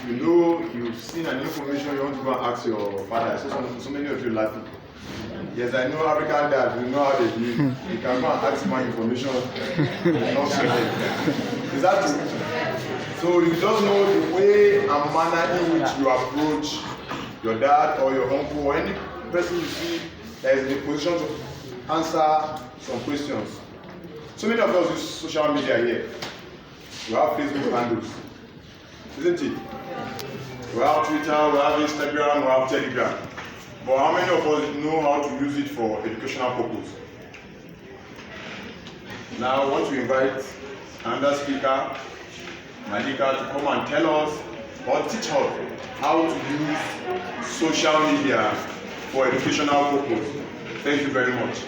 you know you've seen an information you want to go and ask your father. I saw so many of you laughing. Yes, I know African dads, we know how they do it. You can go and ask my information. Not so is that true? So you just know the way and manner in which you approach your dad or your uncle or any person you see that is in a position to answer some questions. So many of us use social media here. We have Facebook handles, isn't it? We have Twitter, we have Instagram, we have Telegram. But how many of us know how to use it for educational purpose? Now I want to invite another speaker, Malika, to come and tell us or teach us how to use social media for educational purpose. Thank you very much.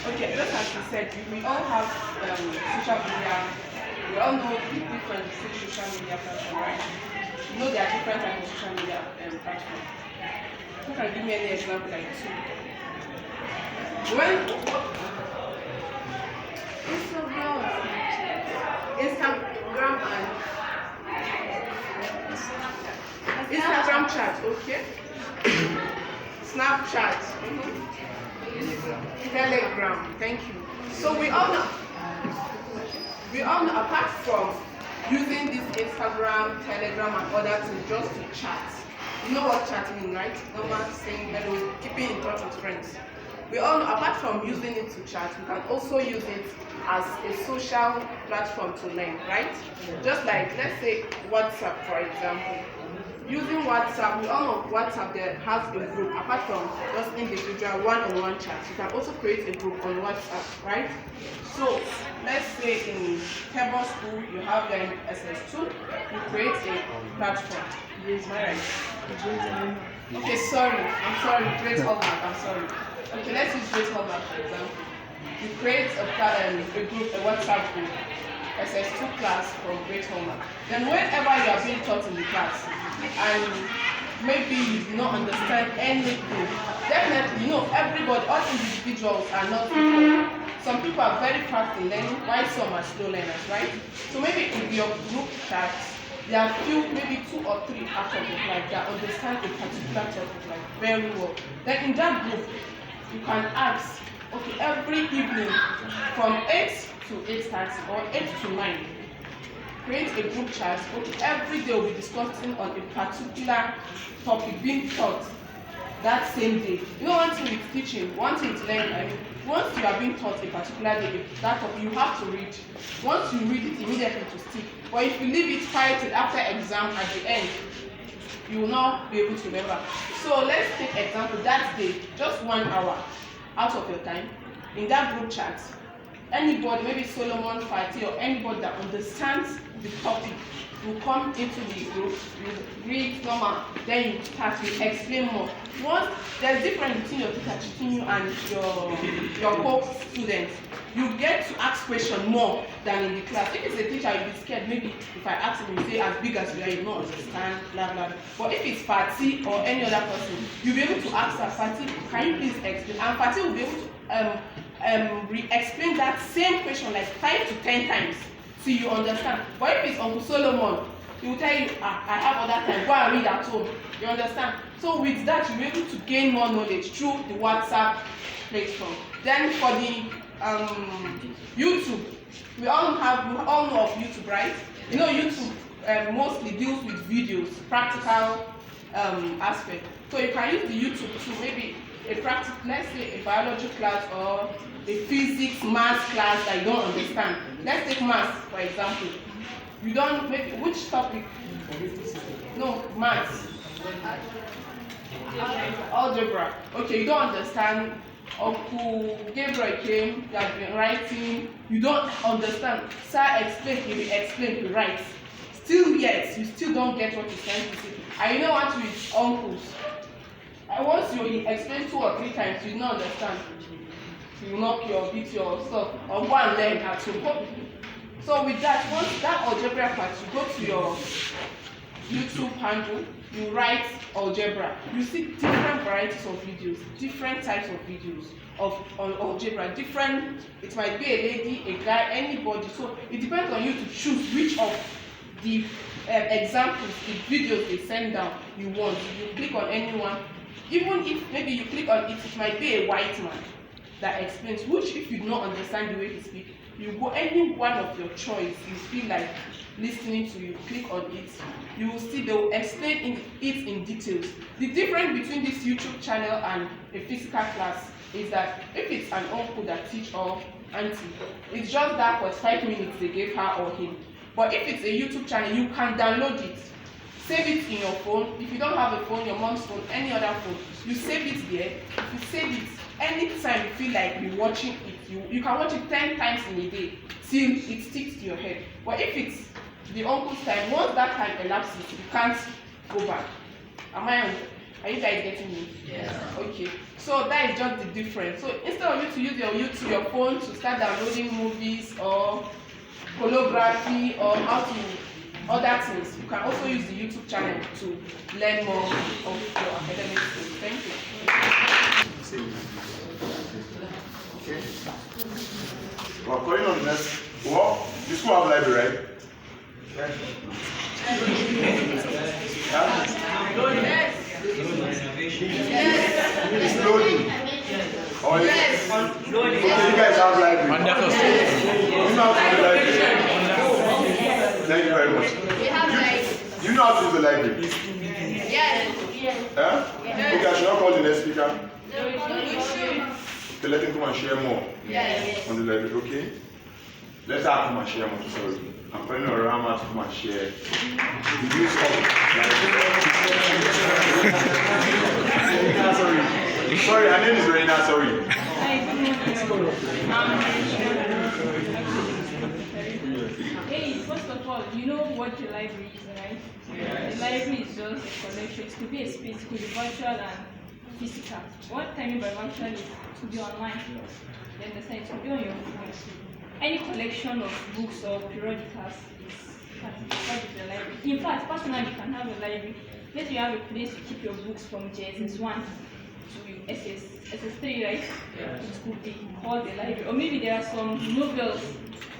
Okay, just as you said, we all have social media. We all know the different social media platforms, right? You know there are different types of social media platforms. You can give me any example like two. When Instagram chat, okay? Snapchat, Telegram, thank you. So we all know, apart from using this Instagram, Telegram, and other things just to chat. You know what chatting means, right? Normal saying hello, keeping in touch with friends. We all know, apart from using it to chat, we can also use it as a social platform to learn, right? Just like, let's say, WhatsApp, for example. Using WhatsApp, we all know WhatsApp that has a group, apart from just individual one-on-one chats. You can also create a group on WhatsApp, right? So, let's say in Table School, you have your SS2, you create a platform. Is my right? Okay, sorry, I'm sorry, Great Hallmark, I'm sorry. Okay, let's use Great Hallmark, for example. You create a group, a WhatsApp group, SS2 class from Great Hallmark. Then whenever you are being taught in the class, and maybe you do not understand anything, definitely, you know, everybody, all individuals are not equal. Some people are very fast in learning, while some are slow learners, right? So maybe in your group chat, there are few, maybe 2 or 3 out of the class that understand a particular topic like very well. Then in that group, you can ask, okay, every evening from 8 to 8:30 or 8 to 9, create a group chat. Okay, every day we'll be discussing on a particular topic being taught that same day. You know, one thing with teaching, one thing with learning, I mean, once you are being taught a particular day, that topic, you have to read. Once you read it, immediately to stick. But if you leave it quiet till after exam at the end, you will not be able to remember. So let's take example, that day, just 1 hour out of your time, in that group chat, anybody, maybe Solomon, Fatih, or anybody that understands the topic will come into the group, you read normal, then you start to explain more. Once there's difference between your teacher teaching you and your co-students, you get to ask questions more than in the class. If it's a teacher, you'll be scared. Maybe if I ask him, you say as big as you are, you don't understand, blah blah. But if it's Fatih or any other person, you'll be able to ask her, Fatih, can you please explain? And Fatih will be able to re-explain that same question like 5 to 10 times till you understand. But if it's Uncle Solomon, he will tell you, I have other time, go and read at home. You understand? So with that, you'll be able to gain more knowledge through the WhatsApp platform. Then for the YouTube, we all know of YouTube, right? You know, YouTube mostly deals with videos, practical aspect. So you can use the YouTube to maybe let's say a biology class or a physics, math class that you don't understand. Let's take math, for example. You don't, maybe, which topic? No, math. Algebra. Okay, you don't understand. Uncle Gabriel came, you have been writing, you don't understand. Sir explain, he will explain, he writes. Still yet, you still don't get what he's trying to say. And you know what with uncles? And once you explain 2 or 3 times, you don't understand. You will knock your beat your stuff or go and learn how to copy. So with that, once that algebra part, you go to YouTube handle, you write algebra, you see different varieties of videos, different types of videos on algebra, different, it might be a lady, a guy, anybody. So it depends on you to choose which of the examples, the videos they send down you want. You click on anyone, even if maybe you click on it, it might be a white man that explains, which if you do not understand the way he speaks, you go any one of your choice, you feel like listening to, you click on it, you will see they will explain it in details. The difference between this YouTube channel and a physical class is that if it's an uncle that teach or auntie, it's just that for 5 minutes they gave her or him. But if it's a YouTube channel, you can download it, save it in your phone. If you don't have a phone, your mom's phone, any other phone, you save it there. If you save it, anytime you feel like you're watching it, you can watch it 10 times in a day till it sticks to your head. But if it's the uncle's time, once that time elapses, you can't go back. Are you guys getting me? Yes. Okay. So that is just the difference. So instead of you to use your phone to start downloading movies or holography or how to other things, you can also use the YouTube channel to learn more of your academic skills. Thank you. Okay. We're calling on this. Well, this school have library, right? It's loading. Oh, yes. Okay, you guys have library. Wonderful. You know how to use the library. Thank you very much. You know how to use the library? Yes. Huh? Okay, I should not call the next speaker. Okay, let him come and share more on the library, okay? Let her come and share more, sorry. I'm calling on Rama to come and share the use of sorry. Sorry, her name is Reina, sorry. Hey, first of all, you know what the library is, right? Yes. The library is just a collection. It could be a space, it could be virtual and physical. What I mean by virtual is it could be online. You understand? It could be on your phone. Any collection of books or periodicals is classified as a library. In fact, personally, you can have a library. Let's say you have a place to keep your books from JSS1 to SS3, right? Yeah. It could be called the library. Or maybe there are some novels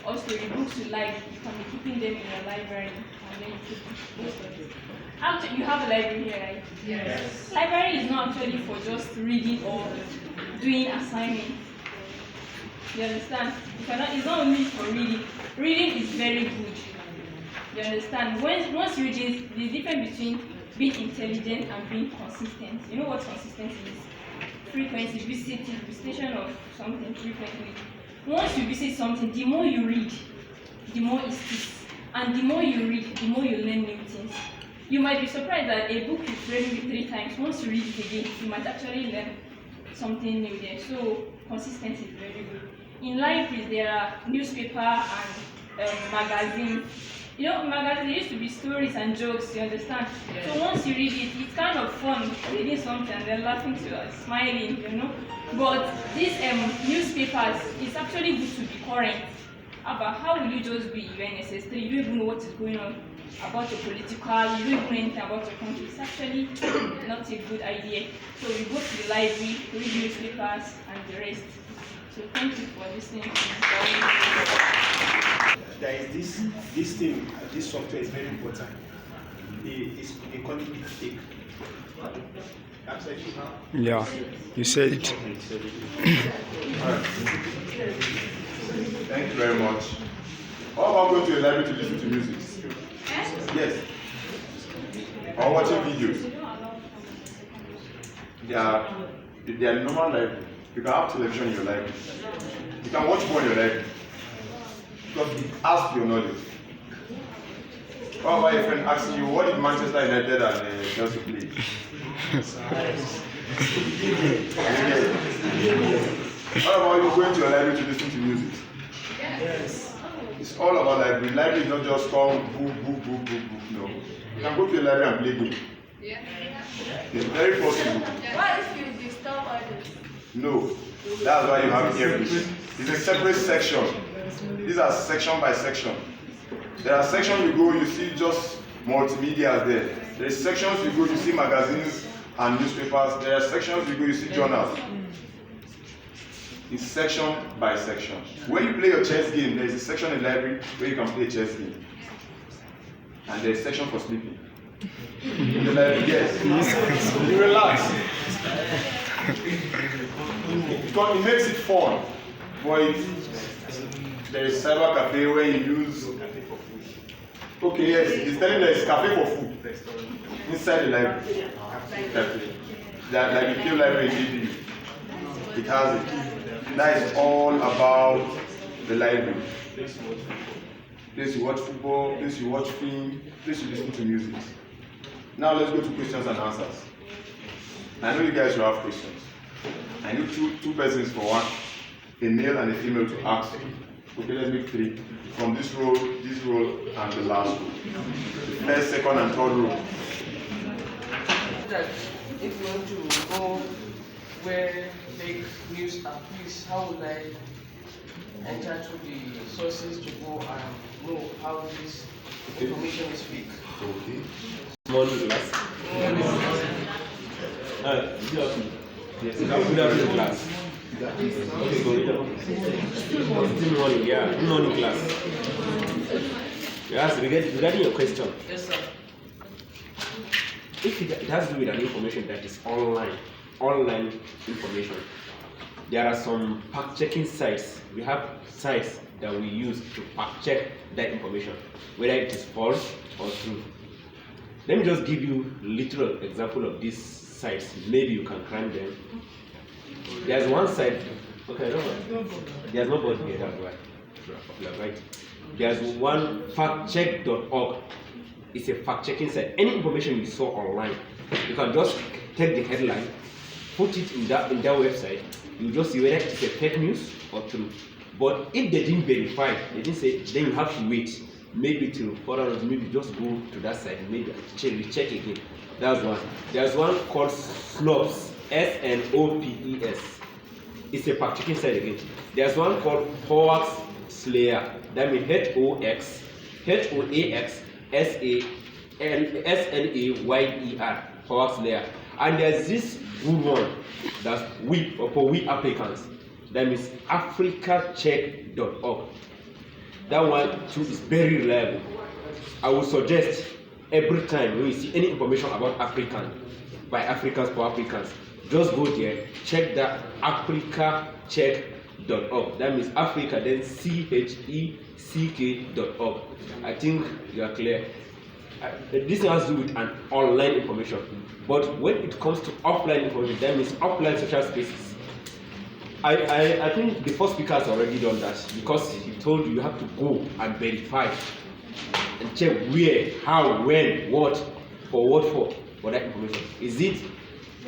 or story books you like, you can be keeping them in your library and then you keep those stories. Actually, you have a library here, right? Yes. Library is not actually for just reading or doing assignments. You understand? It's not only for reading. Reading is very good. You understand? Once you read, the difference between being intelligent and being consistent. You know what consistency is? Frequency, visitation of something frequently. Once you visit something, the more you read, the more it sticks. And the more you read, the more you learn new things. You might be surprised that a book you've read 3 times, once you read it again, you might actually learn something new there. So consistency is very good. In libraries, there are newspaper and magazines. You know, magazines used to be stories and jokes, you understand? Yes. So once you read it, it's kind of fun reading something and then laughing to smiling, you know. But these newspapers, it's actually good to be current. About how will you just be UNSS3? You don't even know what is going on about your political, you don't even know anything about your country. It's actually not a good idea. So we go to the library, read newspapers and the rest. So thank you for listening to me. There is this thing, this software is very important. It's a quantity take. Yeah, you said it. Alright. Thank you very much. How about going to a library to listen to music? Yes. Or watching videos? They are normal library. You can have television in your library. You can watch more in your library. Because it adds to your knowledge. How about your friend asking you, what did Manchester United and Chelsea play? How about you going to your library to listen to music? Yes. It's all about library. Library is not just come, book. No. You can go to your library and play game. Yeah. It's very possible. What if you disturb others? No. That's why you have earpiece. It's a separate section. These are section by section. There are sections you go, you see just multimedia is there. There are sections you go, you see magazines and newspapers. There are sections you go, you see journals. It's section by section. When you play your chess game, there is a section in the library where you can play a chess game. And there is a section for sleeping. In the library, yes. You relax. It makes it fun. But there is cyber cafe where you use. Okay, yes, it's telling there is cafe for food inside the library. Cafe. That like the Q library in it has it. That is all about the library. Place you watch football, place you watch film, place you listen to music. Now let's go to questions and answers. I know you guys will have questions. I need two persons for one, a male and a female to ask. Okay, let's make three. From this row, and the last row. The first, second, and third row. That if you want to go where fake news appears, how would I enter to the sources to go and know how this information is fake? Okay. Morning class. Yes, good afternoon class. Okay, go ahead. Still morning, yeah. Good morning class. Yes, regarding your question. Yes, sir. If it has to do with an information that is online information, there are some fact-checking sites. We have sites that we use to fact-check that information, whether it is false or true. Let me just give you a literal example of these sites. Maybe you can climb them. There's one site. Okay, no, there's nobody here. That's right. You're right. There's one factcheck.org. It's a fact-checking site. Any information you saw online, you can just take the headline, put it in that website. You just see whether it's a fake news or true. But if they didn't verify, they didn't say, then you have to wait. Maybe till further, maybe just go to that site, maybe check again. That's one. There's one called Snopes, SNOPES. It's a fact-checking site again. There's one called Hoax Slayer. That means HOAXSLAYER, Hoax Slayer. And there's this good one that's for we applicants. That means africacheck.org. That one too is very reliable. I would suggest every time when you see any information about African, by Africans for Africans, just go there, check that africacheck.org. That means Africa, then CHECK.org. I think you are clear. This has to do with an online information. But when it comes to offline information, that means offline social spaces. I think the first speaker has already done that, because he told you have to go and verify and check where, how, when, what for that information. Is it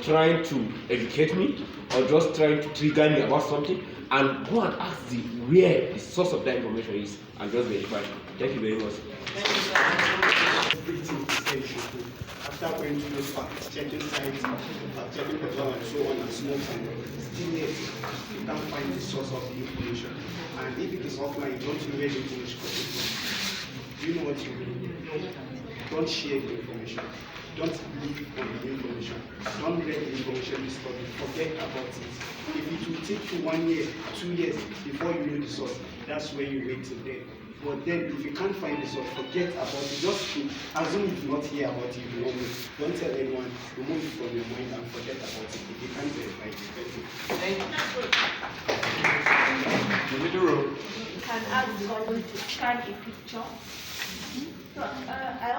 trying to educate me or just trying to trigger me about something? And go and ask where the source of that information is and just verify. Thank you very much. After going to those fact-checking sites, fact-checking people and so on and so on, still yet you can't find the source of the information. And if it is offline, you don't know where the information comes from. Do you know what you do? Don't share the information. Don't believe on the information. Don't read the information you study. Forget about it. If it will take you 1 year, 2 years before you know the source, that's when you wait till then. But then, if you can't find the source, forget about it. Just assume you do not hear about it. You don't tell anyone. Remove it from your mind and forget about it. If you can't verify it, The middle row. You can ask someone to scan a picture. So, I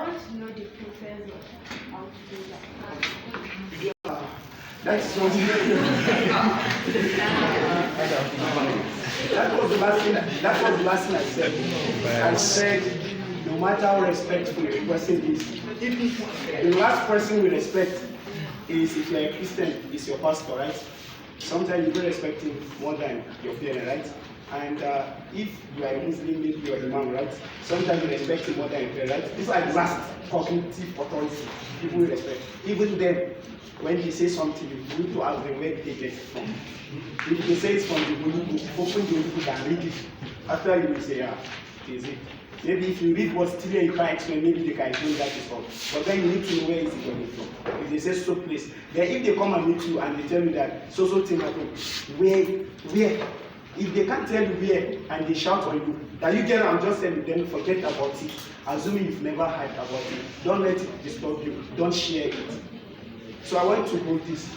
want to know the process of how to do that. That's something. That was the last thing I said. I said, no matter how respectful the person is, if the last person we respect is, if you're a Christian, is your pastor, right? Sometimes you don't respect him more than your parent, right? And if you are a Muslim, maybe you are imam, right? Sometimes you respect him more than your parent, right? These are the last cognitive authority people will respect. Even then, when he says something, you need to ask them where they get it from. If they say it's from the Holy Book, open the Holy Book and read it. After you will say, yeah, it is it. Maybe if you read what's still you can't explain, maybe they can explain that is all. But then you need to know where is it coming from. If they say so place, then if they come and meet you and they tell you that so thing happened, where? If they can't tell you where and they shout on you, that you get and just tell them, forget about it. Assuming you've never heard about it. Don't let it disturb you. Don't share it. So I want to hold this.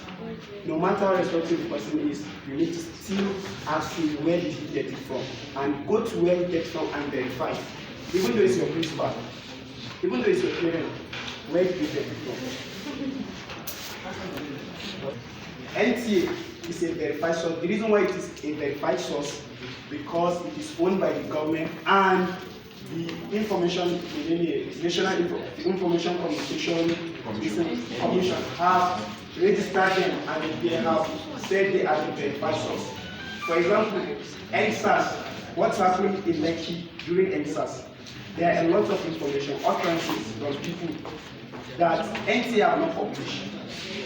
No matter how responsible the person is, you need to still ask him where did he get it from, and go to where he gets from and verify it. Even though it's your principal, even though it's your parent, where did you get it from? NTA is a verified source. The reason why it is a verified source because it is owned by the government, and the information, the National Information Communication Commission have registered them and they have said they are the verified source. For example, NSAS, what's happening in Lekki during NSAS? There are a lot of information, utterances from people that NTA have not published,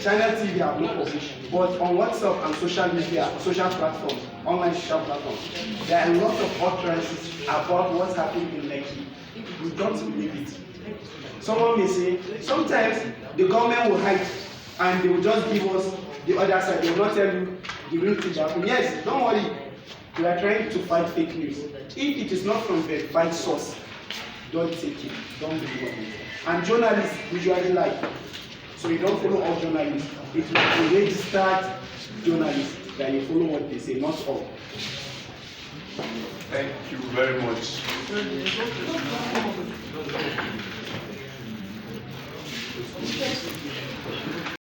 Channel TV have not published, but on WhatsApp and social media, social platforms, online social platforms, there are a lot of utterances about what's happening in Lekki. You don't believe it. Someone may say, sometimes the government will hide and they will just give us the other side. They will not tell you the real thing that happened. Yes, don't worry. We are trying to fight fake news. If it is not from verified source, don't take it. Don't believe it. And journalists usually lie. So you don't follow all journalists. It will be registered journalists that you follow what they say, not all. Thank you very much.